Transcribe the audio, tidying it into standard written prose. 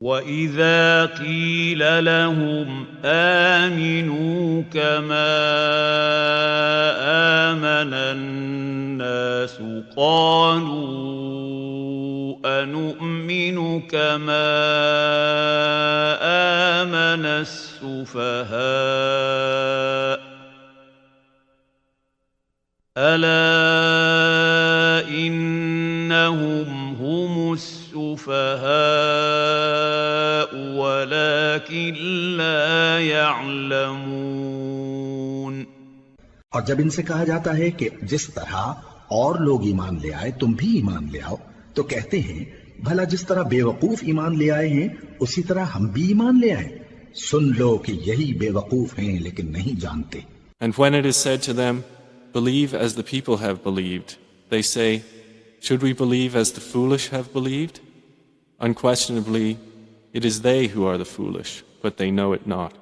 وَإِذَا قِيلَ لَهُمْ آمِنُوا كَمَا آمَنَ النَّاسُ قَالُوا أَنُؤْمِنُ كَمَا آمَنَ السُّفَهَاءُ أَلَا إِنَّهُمْ هُمُ السُّفَهَاءُ وَلَكِنْ لَا يَعْلَمُونَ और जब इनसे कहा जाता है कि जिस तरह और लोग ईमान ले आए तुम भी ईमान ले आओ, तो कहते हैं भला जिस तरह बेवकूफ ईमान ले आए हैं उसी तरह हम भी ईमान ले आए। सुन लो कि यही बेवकूफ हैं लेकिन नहीं जानते। And when it is said to them, believe as the people have believed, they say, should we believe as the foolish have believed? Unquestionably, it is they who are the foolish, but they know it not.